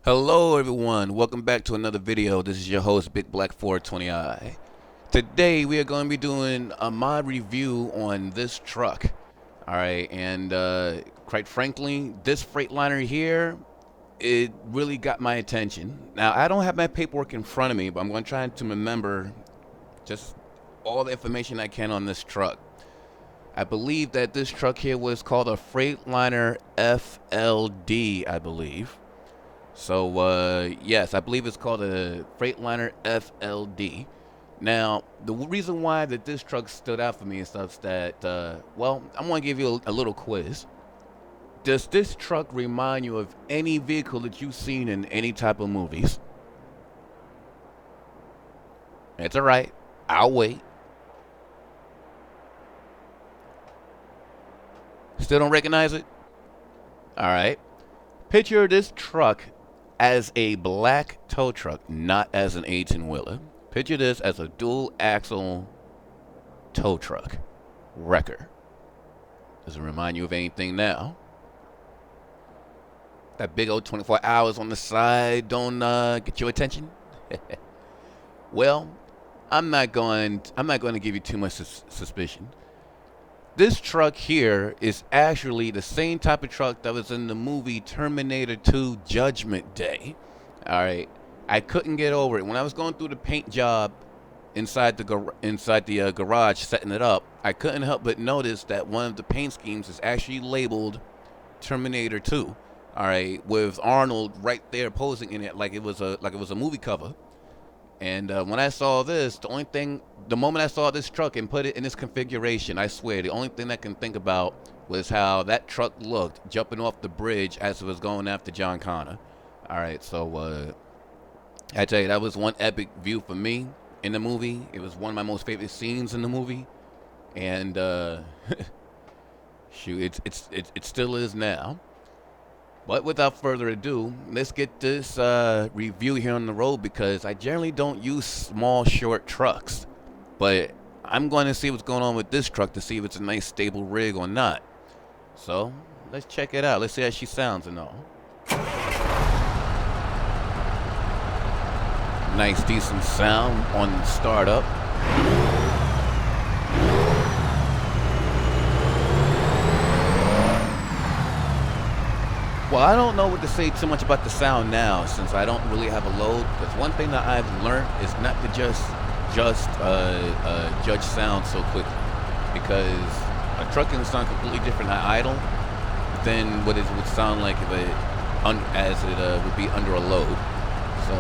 Hello everyone, welcome back to another video. This is your host Big Black 420i. Today we are going to be doing a mod review on this truck. Alright, and quite frankly, this Freightliner here, it really got my attention. Now I don't have my paperwork in front of me, but I'm going to try to remember just all the information I can on this truck. I believe that this truck here was called a Freightliner FLB, I believe. So, yes, I believe it's called a Freightliner FLB. Now, the reason why that this truck stood out for me is stuff that, well, I'm going to give you a little quiz. Does this truck remind you of any vehicle that you've seen in any type of movies? It's alright. I'll wait. Still don't recognize it? Alright. Picture this truck as a black tow truck, not as an 18-wheeler. Picture this as a dual axle tow truck. Wrecker. Does it remind you of anything now? That big old 24 hours on the side don't get your attention? Well, I'm not going to give you too much suspicion. This truck here is actually the same type of truck that was in the movie Terminator 2 Judgment Day. Alright, I couldn't get over it. When I was going through the paint job inside the garage setting it up, I couldn't help but notice that one of the paint schemes is actually labeled Terminator 2. Alright, with Arnold right there posing in it like it was a movie cover. And when I saw this, the moment I saw this truck and put it in this configuration, I swear, the only thing I can think about was how that truck looked jumping off the bridge as it was going after John Connor. Alright, so I tell you, that was one epic view for me in the movie. It was one of my most favorite scenes in the movie. And shoot, it still is now. But without further ado, let's get this review here on the road, because I generally don't use small, short trucks. But I'm going to see what's going on with this truck to see if it's a nice, stable rig or not. So, let's check it out. Let's see how she sounds and all. Nice, decent sound on startup. Well, I don't know what to say too much about the sound now, since I don't really have a load. Because one thing that I've learned is not to just judge sound so quickly, because a truck can sound completely different at idle than what it would sound like if it would be under a load. So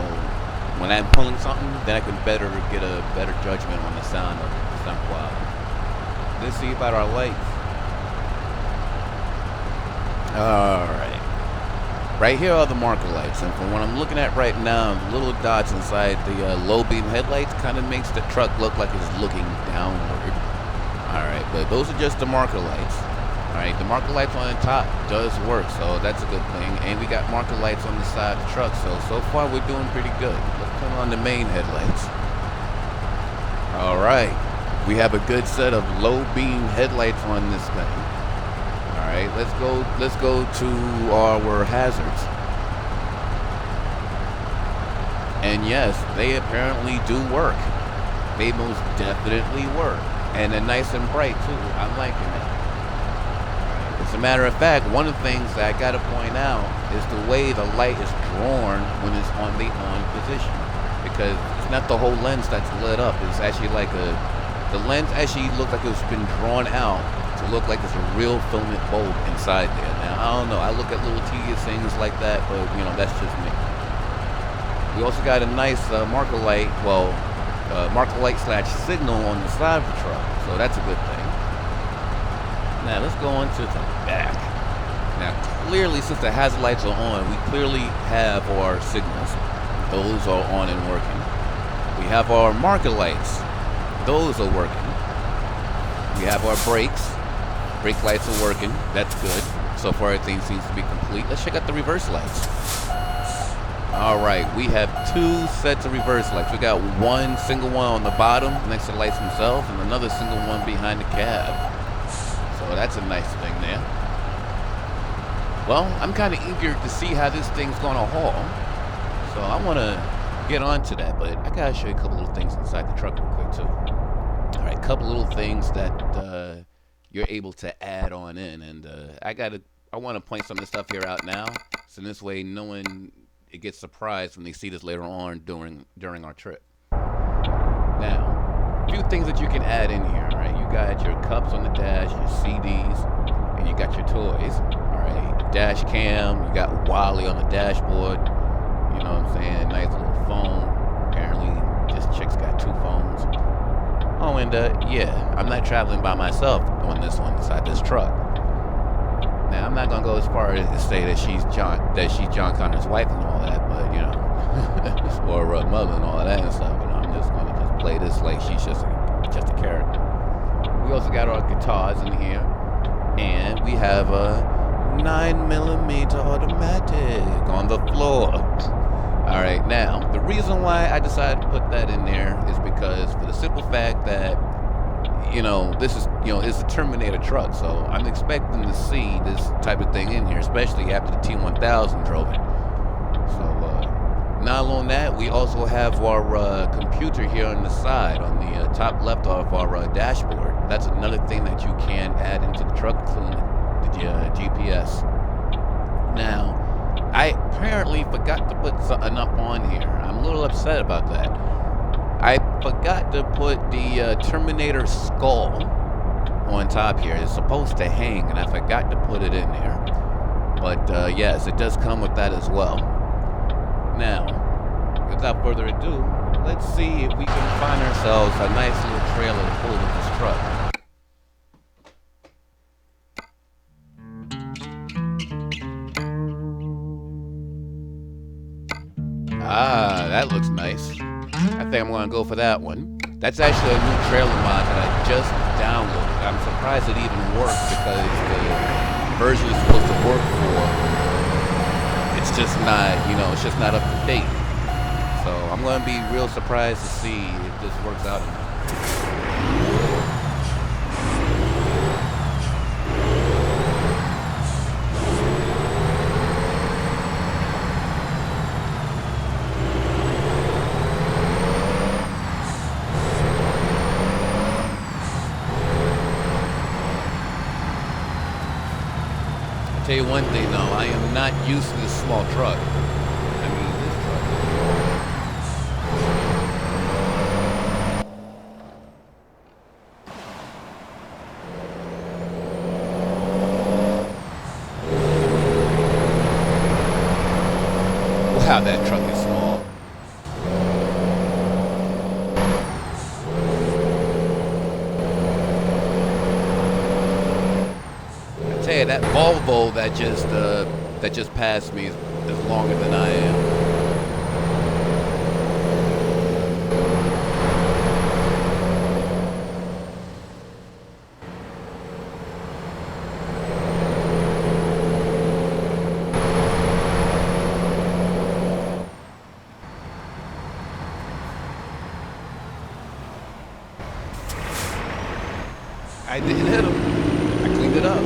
when I'm pulling something, then I can get a better judgment on the sound of the sound quality. Let's see about our lights. All right. Right here are the marker lights, and from what I'm looking at right now, the little dots inside the low beam headlights kind of makes the truck look like it's looking downward. Alright, but those are just the marker lights. Alright, the marker lights on the top does work, so that's a good thing. And we got marker lights on the side of the truck, so far we're doing pretty good. Let's turn on the main headlights. Alright, we have a good set of low beam headlights on this thing. Alright, let's go to our hazards. And yes, they apparently do work. They most definitely work. And they're nice and bright too. I'm liking it. As a matter of fact, one of the things that I gotta point out is the way the light is drawn when it's on the on position. Because it's not the whole lens that's lit up. It's actually like the lens actually looks like it's been drawn out to look like there's a real filament bulb inside there. Now, I don't know. I look at little tedious things like that, but, you know, that's just me. We also got a nice marker light, marker light / signal on the side of the truck, so that's a good thing. Now, let's go on to the back. Now, clearly, since the hazard lights are on, we clearly have our signals. Those are on and working. We have our marker lights. Those are working. We have our brakes. Brake lights are working. That's good. So far, everything seems to be complete. Let's check out the reverse lights. Alright, we have two sets of reverse lights. We got one single one on the bottom next to the lights themselves, and another single one behind the cab. So that's a nice thing there. Well, I'm kind of eager to see how this thing's going to haul. So I want to get on to that, but I gotta show you a couple little things inside the truck real quick too. All right, couple little things that you're able to add on in, and I want to point some of the stuff here out now, so this way no one it gets surprised when they see this later on during our trip. Now, a few things that you can add in here. All right, you got your cups on the dash, your CDs, and you got your toys. All right, dash cam, you got Wally on the dashboard. You know what I'm saying? Nice little phone. Apparently, this chick's got 2 phones. Oh, and yeah, I'm not traveling by myself on this one inside this truck. Now, I'm not gonna go as far as to say that she's John Connor's wife and all that, but you know, or mother and all that and stuff. You know, I'm just gonna play this like she's just a character. We also got our guitars in here, and we have a 9mm automatic on the floor. All right, now the reason why I decided to put that in there is because for the simple fact that this is it's a Terminator truck, so I'm expecting to see this type of thing in here, especially after the T1000 drove it. So not alone that, we also have our computer here on the side, on the top left of our dashboard. That's another thing that you can add into the truck, including the GPS. Now, I apparently forgot to put something up on here. I'm a little upset about that. I forgot to put the Terminator skull on top here. It's supposed to hang, and I forgot to put it in there. But yes, it does come with that as well. Now, without further ado, let's see if we can find ourselves a nice little trailer to pull with this truck. Ah, that looks nice. I think I'm going to go for that one. That's actually a new trailer mod that I just downloaded. I'm surprised it even works because the version it's supposed to work for, it's just not, it's just not up to date. So I'm going to be real surprised to see if this works out or not. Tell you one thing though, I am not used to this small truck. I mean, this truck. Wow, that truck is small. That Volvo that just passed me is longer than I am. I didn't hit him. I cleaned it up.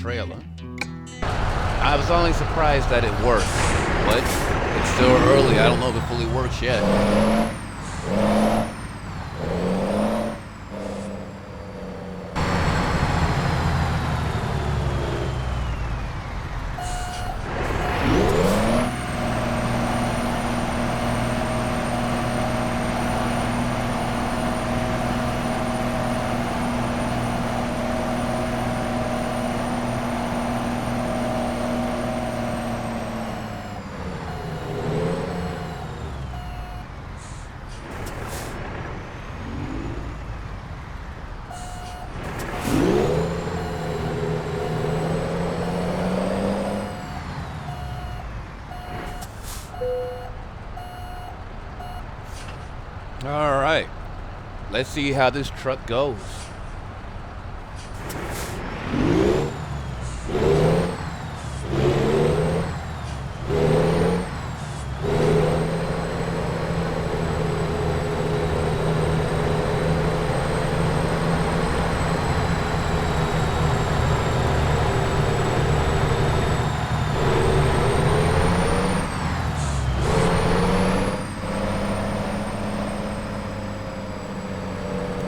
trailer. I was only surprised that it worked, but it's still early. I don't know if it fully works yet. All right, let's see how this truck goes.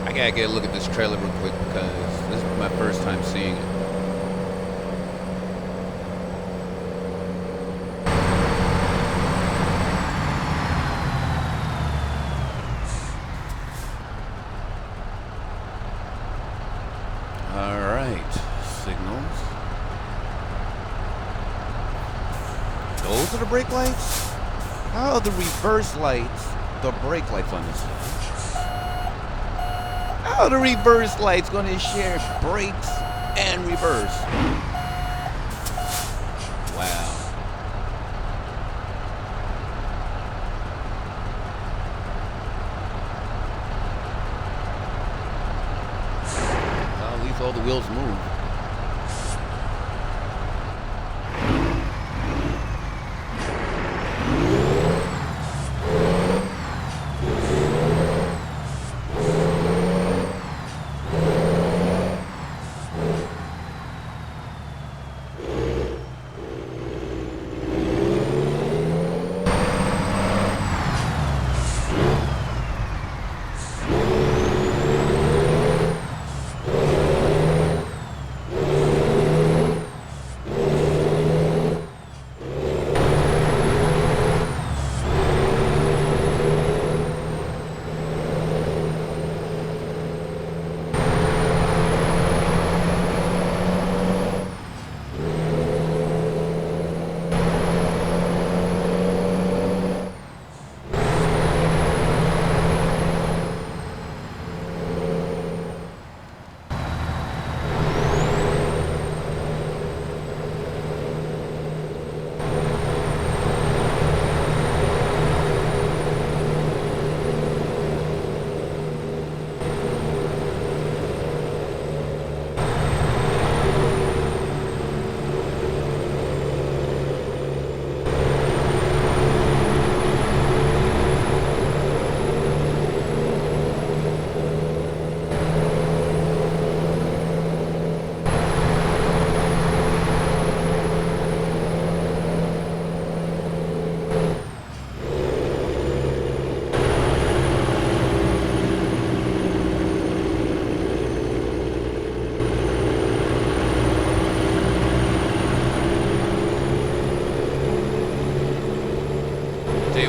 I gotta get a look at this trailer real quick because this is my first time seeing it. All right, signals. Those are the brake lights? How are the reverse lights the brake lights on this thing? How are the reverse lights going to share brakes and reverse? Wow. Well, at least all the wheels move.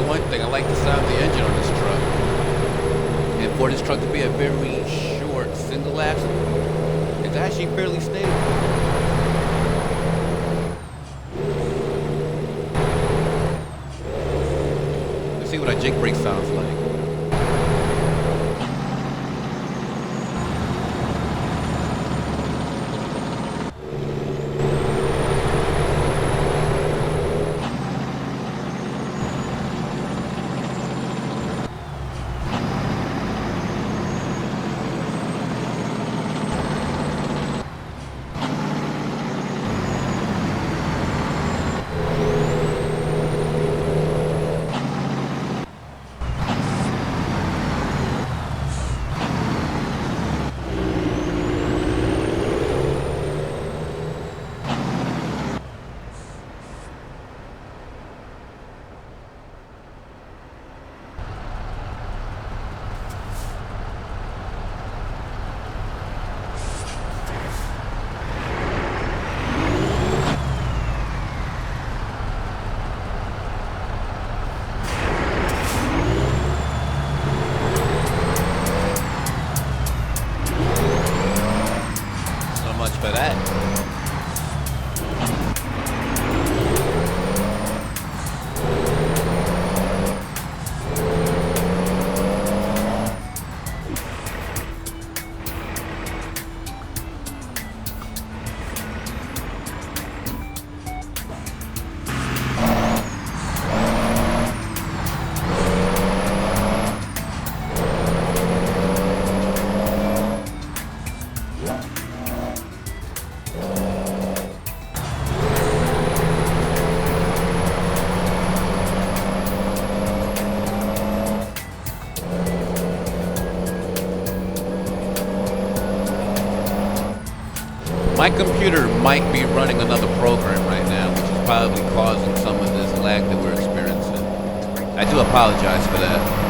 One thing, I like the sound of the engine on this truck. And for this truck to be a very short single axle, it's actually fairly stable. Let's see what a jake brake sounds like. My computer might be running another program right now, which is probably causing some of this lag that we're experiencing. I do apologize for that.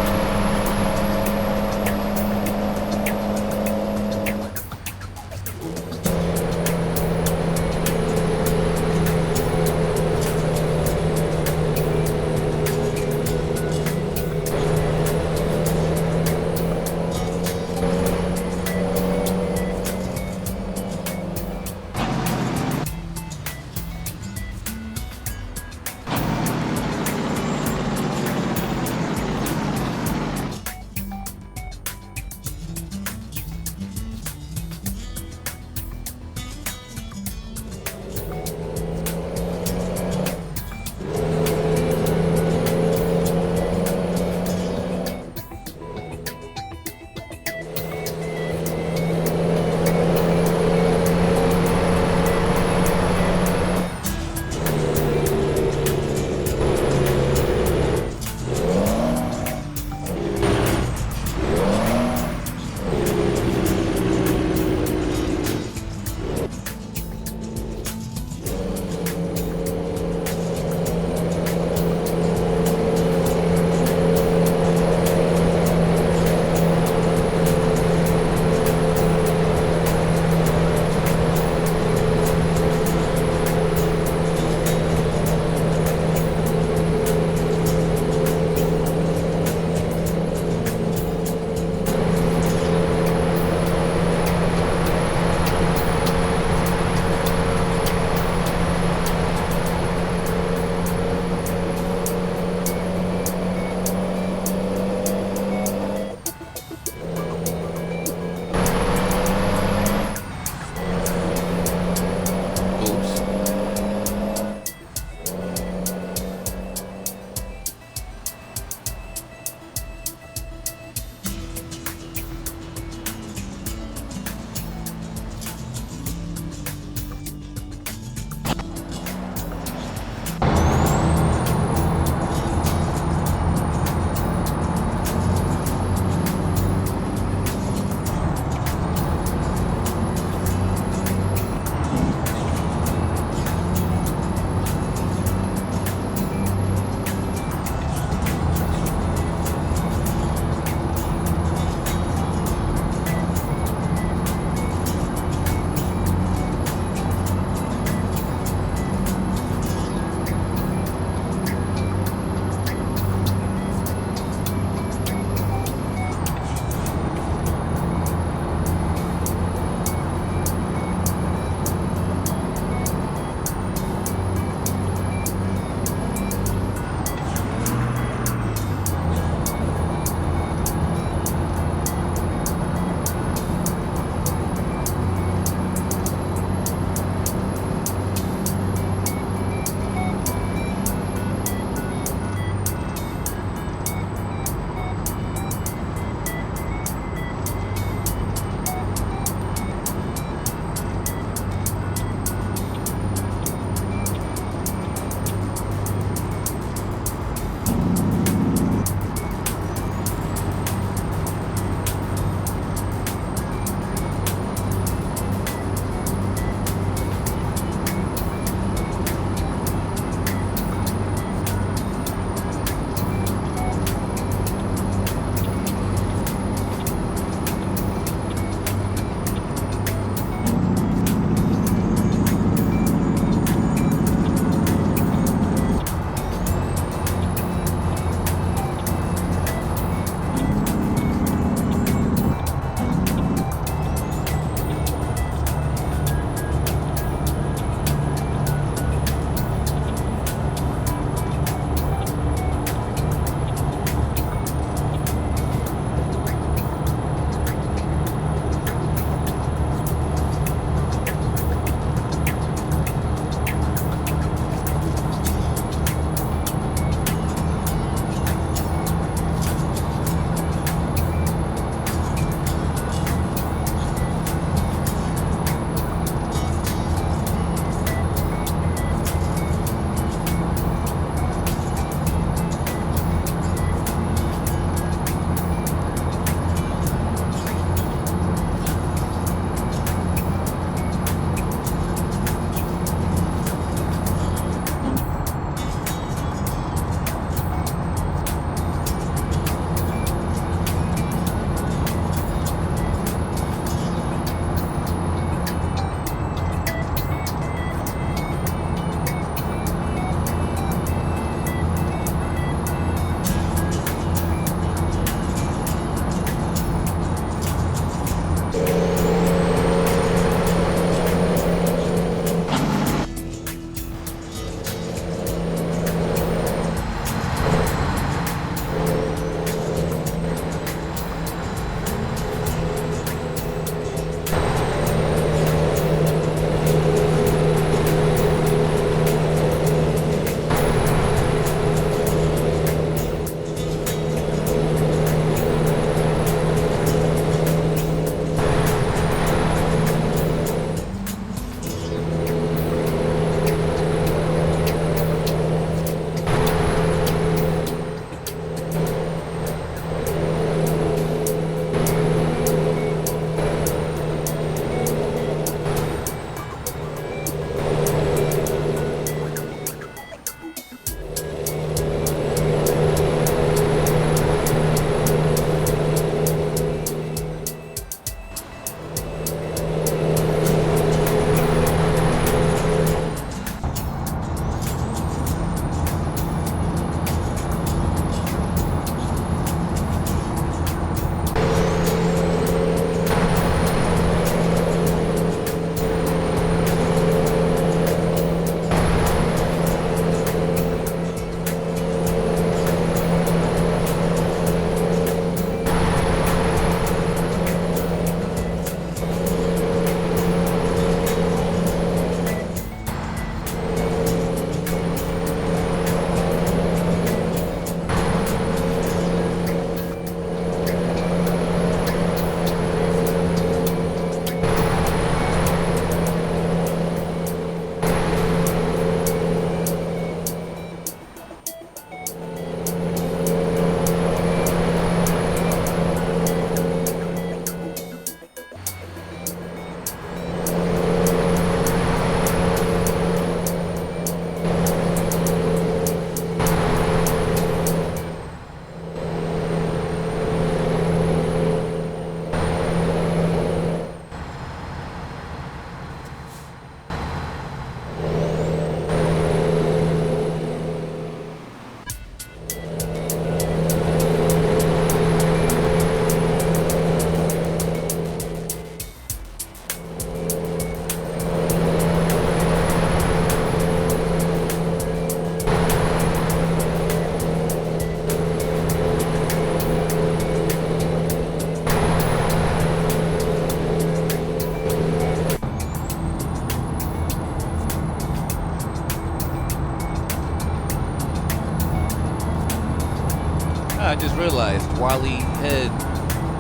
I just realized Wally head,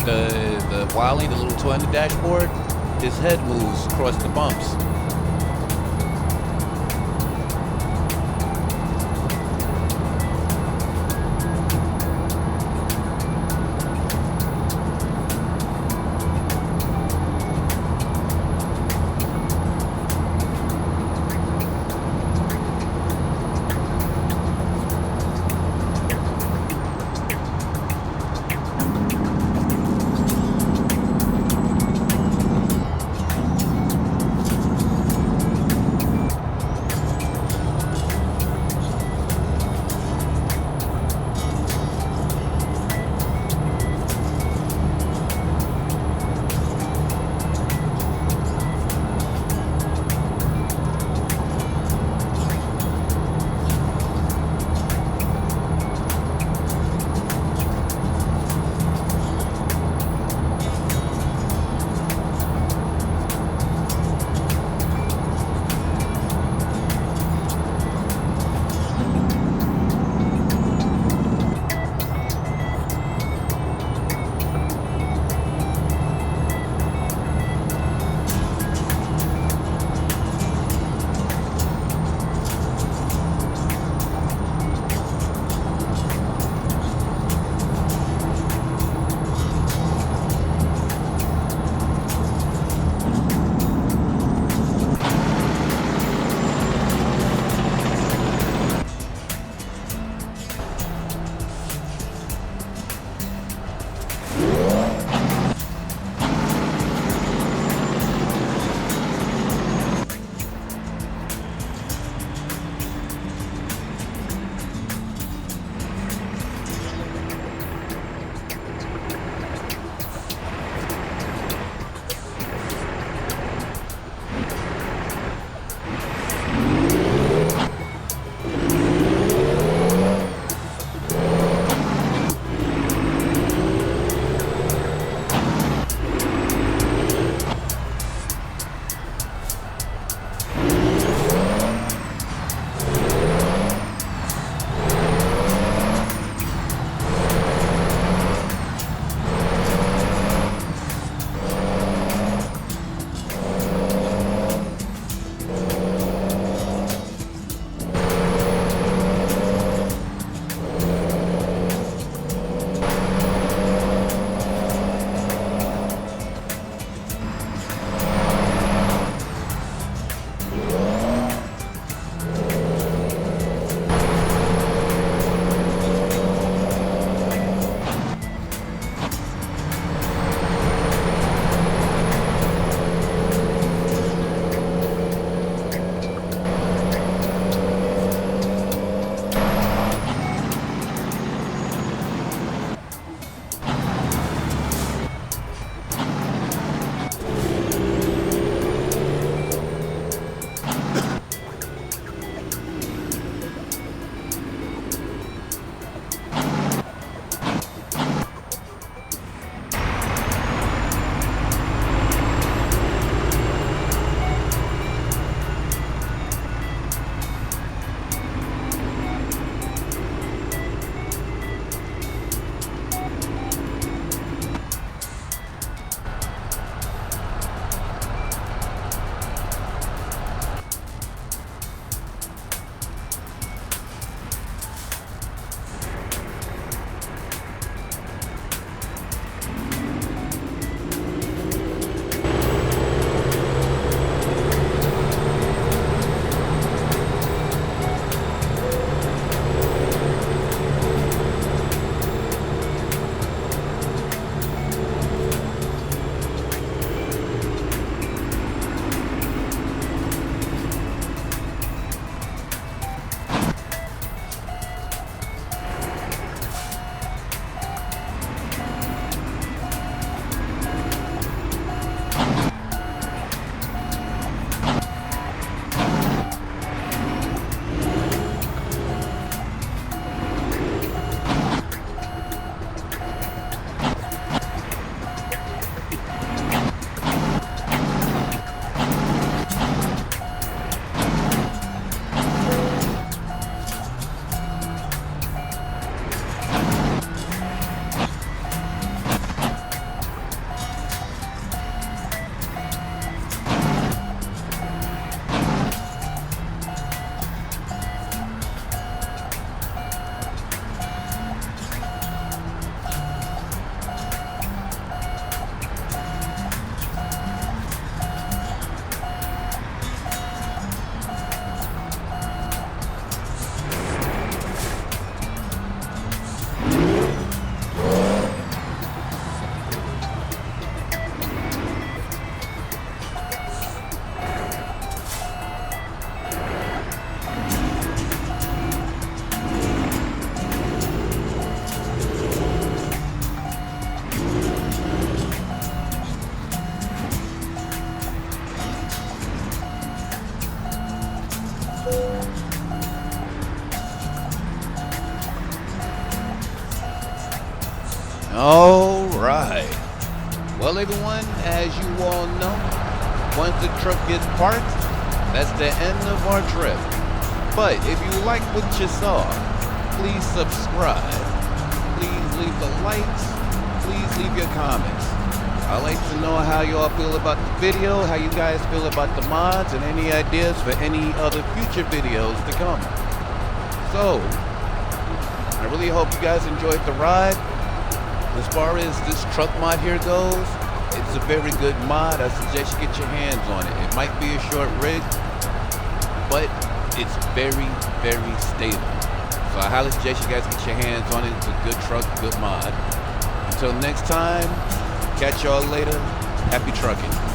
the Wally, the little toy on the dashboard, his head moves across the bumps. Alright. Well, everyone, as you all know, once the truck gets parked, that's the end of our trip. But if you like what you saw, please subscribe. Please leave the likes. Please leave your comments. I'd like to know how you all feel about the video, how you guys feel about the mods, and any ideas for any other future videos to come. So, I really hope you guys enjoyed the ride. As far as this truck mod here goes, it's a very good mod. I suggest you get your hands on it. It might be a short rig, but it's very, very stable. So I highly suggest you guys get your hands on it. It's a good truck, good mod. Until next time, catch y'all later. Happy trucking.